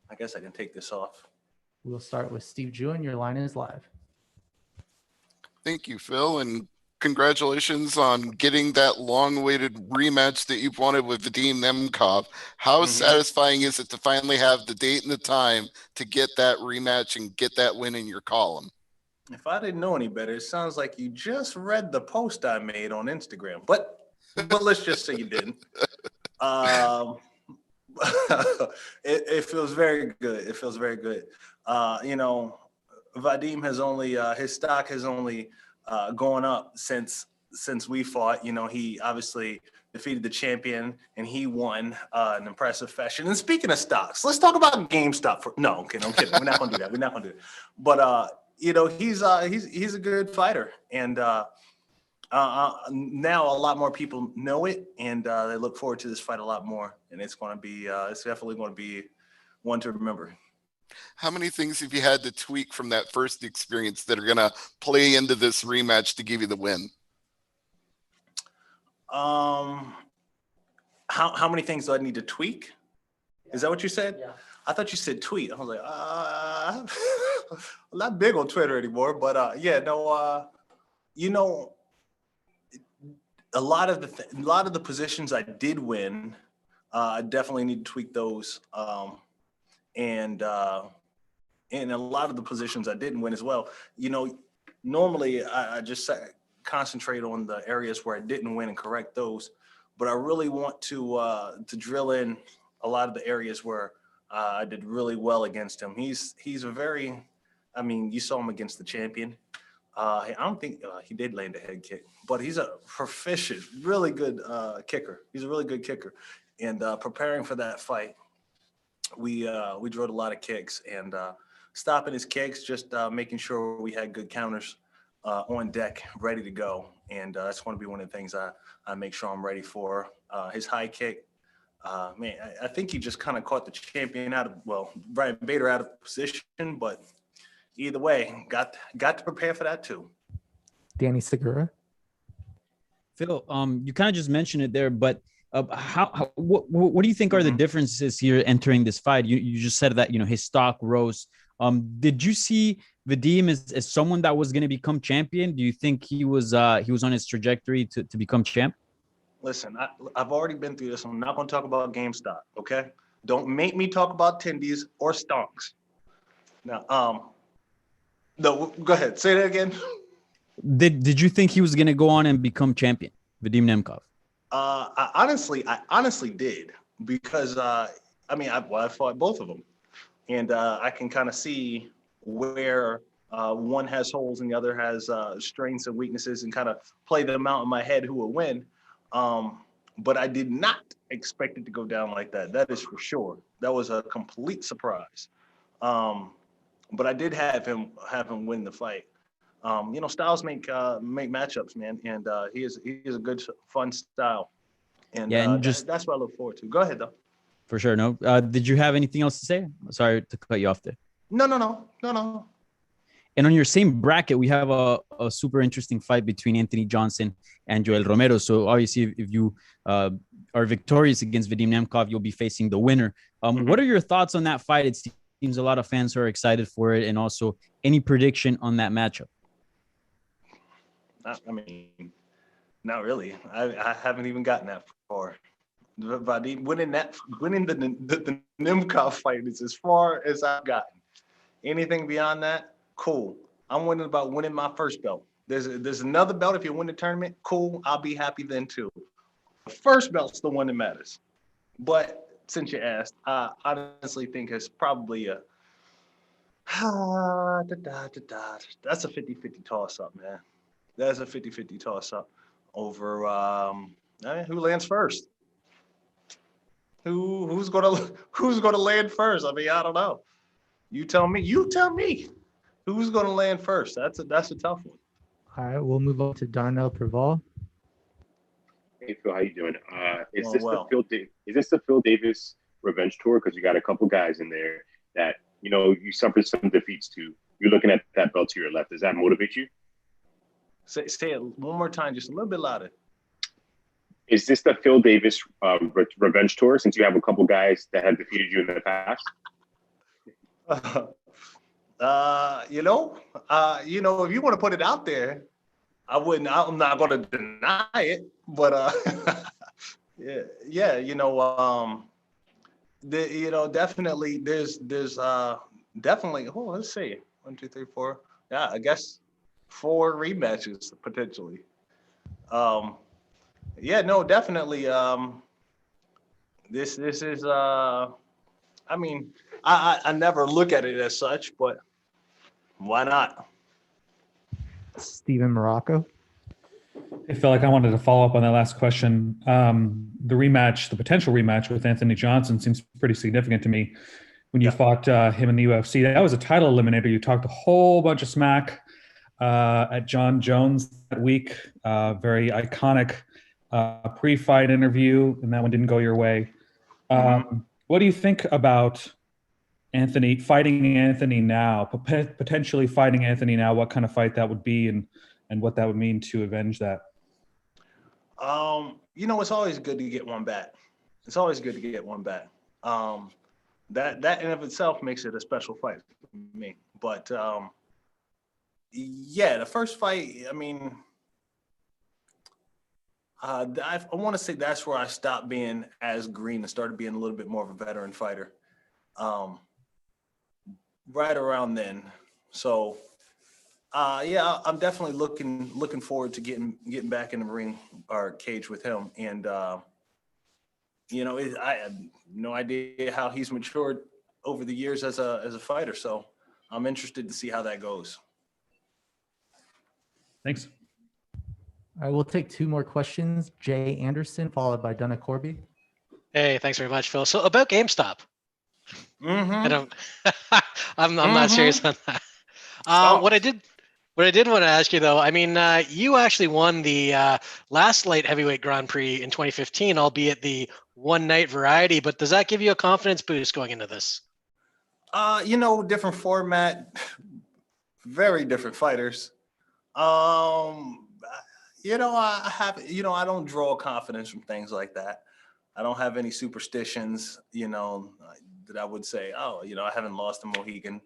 I guess I can take this off. We'll start with Steve Jewin. Your line is live. Thank you, Phil, and congratulations on getting that long-awaited rematch that you've wanted with Vadim Nemkov. How satisfying is it to finally have the date and the time to get that rematch and get that win in your column? If I didn't know any better, it sounds like you just read the post I made on Instagram. But let's just say you didn't. It feels very good. It feels very good. Vadim has only his stock has only gone up since we fought. He obviously defeated the champion and he won an impressive fashion. And speaking of stocks, let's talk about GameStop. I'm kidding. We're not gonna do that. But he's a good fighter, and now a lot more people know it, and they look forward to this fight a lot more. And it's definitely going to be one to remember. How many things have you had to tweak from that first experience that are going to play into this rematch to give you the win? How many things do I need to tweak? Is that what you said? Yeah. I thought you said tweet. I was like, I'm not big on Twitter anymore, but a lot of the positions I did win, I definitely need to tweak those. And a lot of the positions I didn't win as well. Normally I just concentrate on the areas where I didn't win and correct those, but I really want to drill in a lot of the areas where I did really well against him. He's a very, you saw him against the champion. I don't think he did land a head kick, but he's a proficient, really good kicker. He's a really good kicker. And preparing for that fight, we drilled a lot of kicks and stopping his kicks, just making sure we had good counters on deck, ready to go. And that's going to be one of the things I make sure I'm ready for. His high kick, I think he just kind of caught the champion Brian Bader out of position, but either way, got to prepare for that too. Danny Segura. Phil, you kind of just mentioned it there, but what do you think are the differences here entering this fight? You just said that, his stock rose. Did you see Vadim as someone that was going to become champion? Do you think he was on his trajectory to become champ? Listen, I've already been through this. I'm not going to talk about GameStop, okay? Don't make me talk about tendies or stonks. Now, no, go ahead. Say that again. Did you think he was going to go on and become champion, Vadim Nemkov? I honestly did, because I fought both of them, and I can kind of see where one has holes and the other has strengths and weaknesses, and kind of play them out in my head who will win. But I did not expect it to go down like that. That is for sure. That was a complete surprise. But I did have him win the fight. Styles make matchups, man, and he is a good, fun style, and that's what I look forward to. Go ahead, though. For sure. No. Did you have anything else to say? Sorry to cut you off there. No. And on your same bracket, we have a super interesting fight between Anthony Johnson and Yoel Romero. So obviously, if you are victorious against Vadim Nemkov, you'll be facing the winner. What are your thoughts on that fight? It seems a lot of fans are excited for it, and also any prediction on that matchup? Not really. I haven't even gotten that far. Vadim winning the Nemkov fight is as far as I've gotten. Anything beyond that, cool. I'm winning my first belt. There's another belt if you win the tournament, cool. I'll be happy then too. The first belt's the one that matters. But since you asked, I honestly think it's probably that's a 50-50 toss-up, man. That's a 50-50 toss-up over who lands first. Who's gonna land first? I don't know. You tell me. Who's gonna land first? That's a tough one. All right, we'll move on to Darnell Preval. Hey Phil, how you doing? Is this the Phil Davis revenge tour? Because you got a couple guys in there that you suffered some defeats to. You're looking at that belt to your left. Does that motivate you? Say it one more time, just a little bit louder. Is this the Phil Davis revenge tour, since you have a couple guys that have defeated you in the past? If you want to put it out there, I'm not going to deny it, but definitely there's definitely. Oh, let's see, 1, 2, 3, 4. Yeah, I guess 4 rematches potentially. Definitely. This is. I mean, I never look at it as such, but why not? Steven Morocco. I feel like I wanted to follow up on that last question. The potential rematch with Anthony Johnson seems pretty significant to me. When you fought him in the UFC, that was a title eliminator. You talked a whole bunch of smack at Jon Jones that week. Very iconic pre-fight interview, and that one didn't go your way. What do you think about fighting Anthony now, potentially fighting Anthony now? What kind of fight that would be, and what that would mean to avenge that? It's always good to get one back. That in of itself makes it a special fight for me. But the first fight, I mean, I want to say that's where I stopped being as green and started being a little bit more of a veteran fighter. Right around then. So, I'm definitely looking forward to getting back in the ring or cage with him. And I have no idea how he's matured over the years as a fighter. So, I'm interested to see how that goes. Thanks. All right, we'll take 2 more questions. Jay Anderson, followed by Donna Corby. Hey, thanks very much, Phil. So about GameStop. I don't. I'm not serious on that. What I did want to ask you though, I mean, you actually won the last light heavyweight Grand Prix in 2015, albeit the one night variety. But does that give you a confidence boost going into this? Different format, very different fighters. I don't draw confidence from things like that. I don't have any superstitions, that I would say, I haven't lost a Mohegan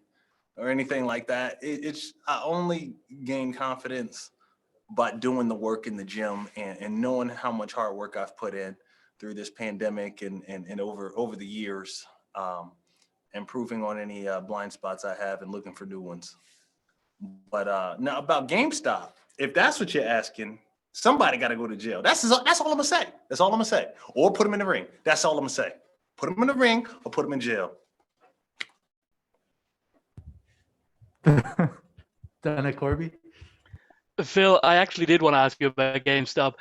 or anything like that. I only gain confidence by doing the work in the gym and knowing how much hard work I've put in through this pandemic and over the years, improving on any blind spots I have and looking for new ones. But now about GameStop, if that's what you're asking, somebody got to go to jail. That's all I'm gonna say. That's all I'm gonna say. Or put them in the ring. That's all I'm gonna say. Put them in the ring or put them in jail. Donna Corby. Phil, I actually did want to ask you about GameStop.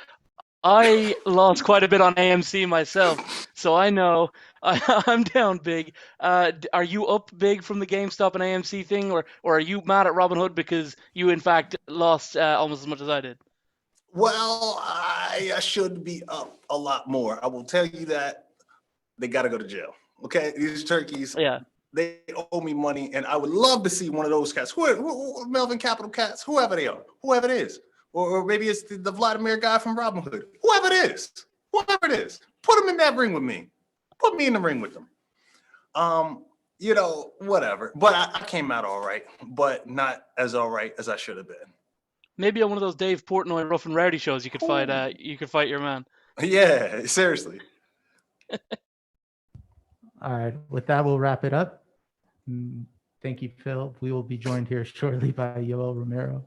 I lost quite a bit on AMC myself, so I know I'm down big. Are you up big from the GameStop and AMC thing, or are you mad at Robinhood because you in fact lost almost as much as I did? Well, I should be up a lot more. I will tell you that they got to go to jail. Okay, these turkeys. Yeah. They owe me money, and I would love to see one of those cats, who Melvin Capital cats, whoever they are, whoever it is. Or maybe it's the Vladimir guy from Robinhood. Whoever it is, put them in that ring with me. Put me in the ring with them. Whatever. But I came out all right, but not as all right as I should have been. Maybe on one of those Dave Portnoy Rough and Rowdy shows, you could fight. You could fight your man. Yeah, seriously. All right, with that, we'll wrap it up. Thank you, Phil. We will be joined here shortly by Yoel Romero.